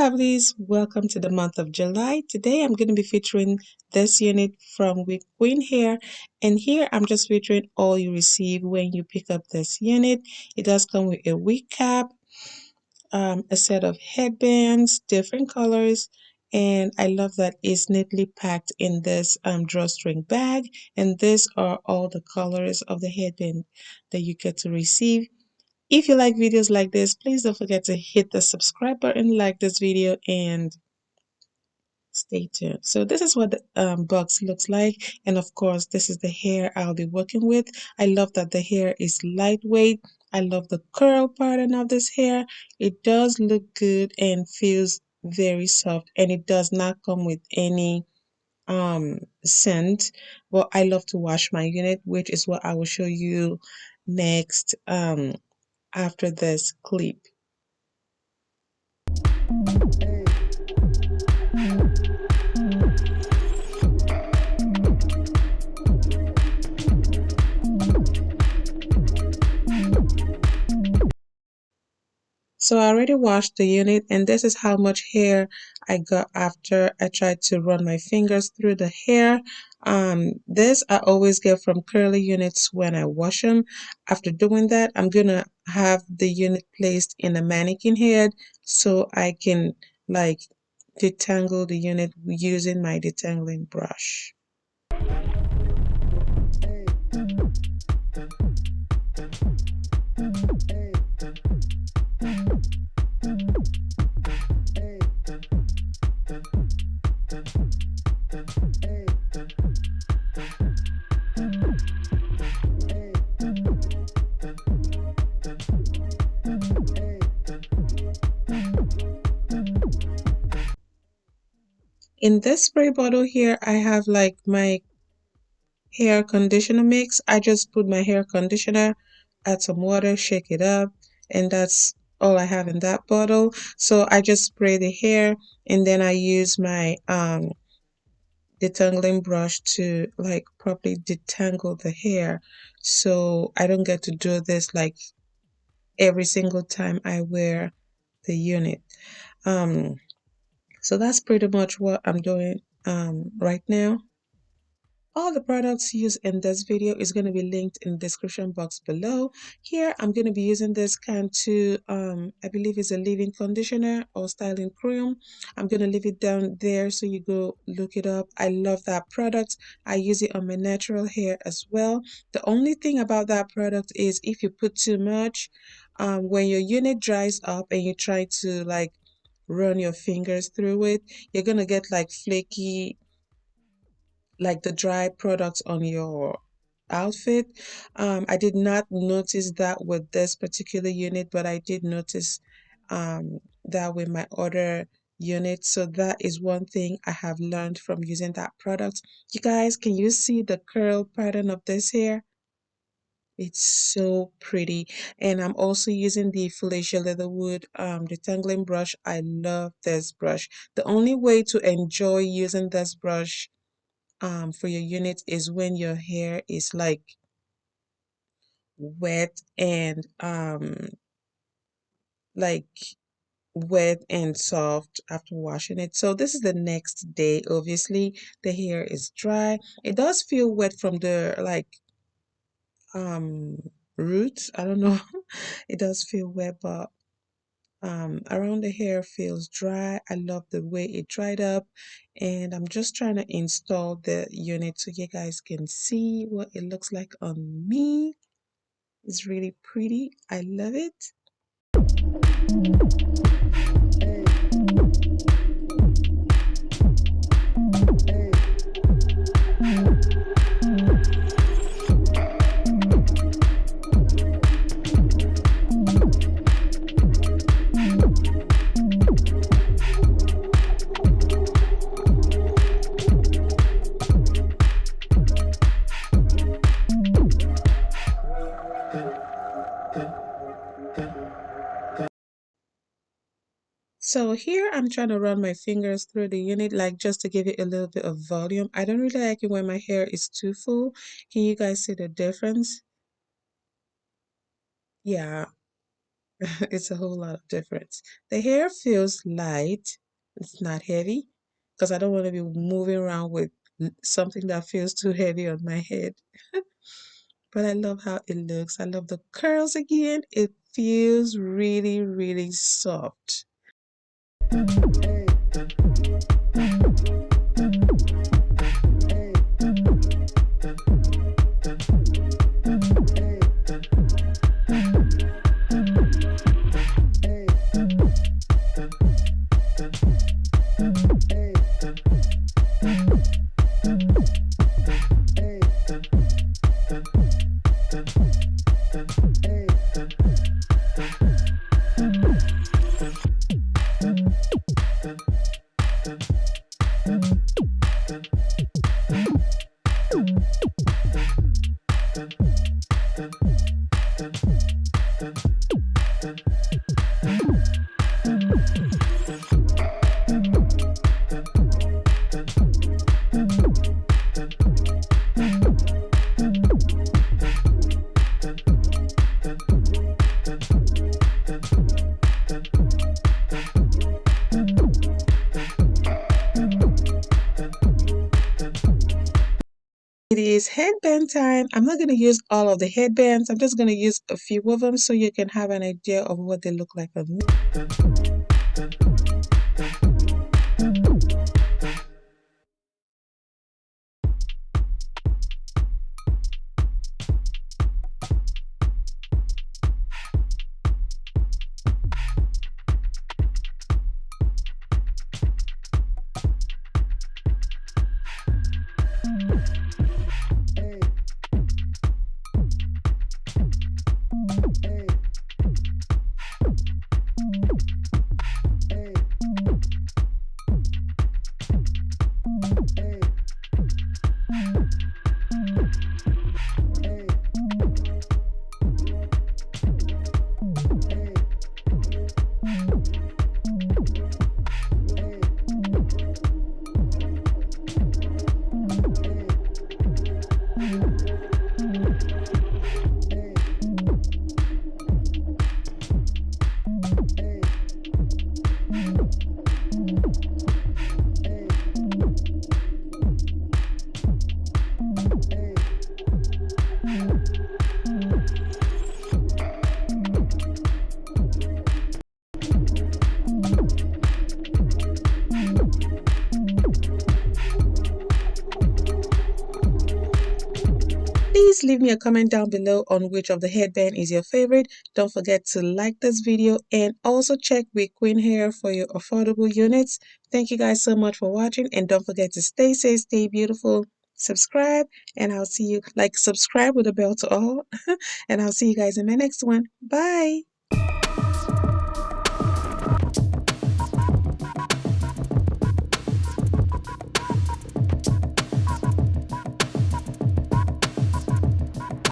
lovelies, welcome to the month of July. Today I'm going to be featuring this unit from WEQUEEN Hair, and here I'm just featuring all you receive when you pick up this unit. It does come with a wig cap, a set of headbands, different colors, and I love that it's neatly packed in this drawstring bag, and these are all the colors of the headband that you get to receive. If you like videos like this, please don't forget to hit the subscribe button, like this video, and stay tuned. So this is what the box looks like. And of course, this is the hair I'll be working with. I love that the hair is lightweight. I love the curl pattern of this hair. It does look good and feels very soft, and it does not come with any scent. Well, I love to wash my unit, which is what I will show you next after this clip. So I already washed the unit, and this is how much hair I got after I tried to run my fingers through the hair. This I always get from curly units when I wash them. After doing that, I'm gonna have the unit placed in a mannequin head so I can like detangle the unit using my detangling brush. In this spray bottle here, I have like my hair conditioner mix. I just put my hair conditioner, add some water, shake it up, and that's all I have in that bottle. So I just spray the hair, and then I use my detangling brush to like properly detangle the hair. So I don't get to do this like every single time I wear the unit. So that's pretty much what I'm doing right now. All the products used in this video is going to be linked in the description box below. Here, I'm going to be using this Cantu, I believe it's a leave-in conditioner or styling cream. I'm going to leave it down there so you go look it up. I love that product. I use it on my natural hair as well. The only thing about that product is if you put too much, when your unit dries up and you try to like run your fingers through it, you're going to get like flaky, like the dry products on your outfit. I did not notice that with this particular unit, but I did notice that with my other unit. So that is one thing I have learned from using that product. You guys, can you see the curl pattern of this hair? It's so pretty. And I'm also using the Felicia Leatherwood detangling brush. I love this brush. The only way to enjoy using this brush for your unit is when your hair is like wet and like wet and soft after washing it. So this is the next day. Obviously the hair is dry. It does feel wet from the like um roots. I don't know. It does feel wet, but around the hair feels dry. I love the way it dried up, and I'm just trying to install the unit so you guys can see what it looks like on me. It's really pretty. I love it. So here I'm trying to run my fingers through the unit, like just to give it a little bit of volume. I don't really like it when my hair is too full. Can you guys see the difference? Yeah, It's a whole lot of difference. The hair feels light. It's not heavy because I don't want to be moving around with something that feels too heavy on my head. But I love how it looks. I love the curls again. It feels really, really soft. It is headband time. I'm not going to use all of the headbands. I'm just going to use a few of them so you can have an idea of what they look like on me. Please leave me a comment down below on which of the headband is your favorite. Don't forget to like this video and also check WEQUEEN Hair for your affordable units. Thank you guys so much for watching, and don't forget to stay safe, stay beautiful, subscribe, and I'll see you, subscribe with a bell to all, and I'll see you guys in my next one. Bye.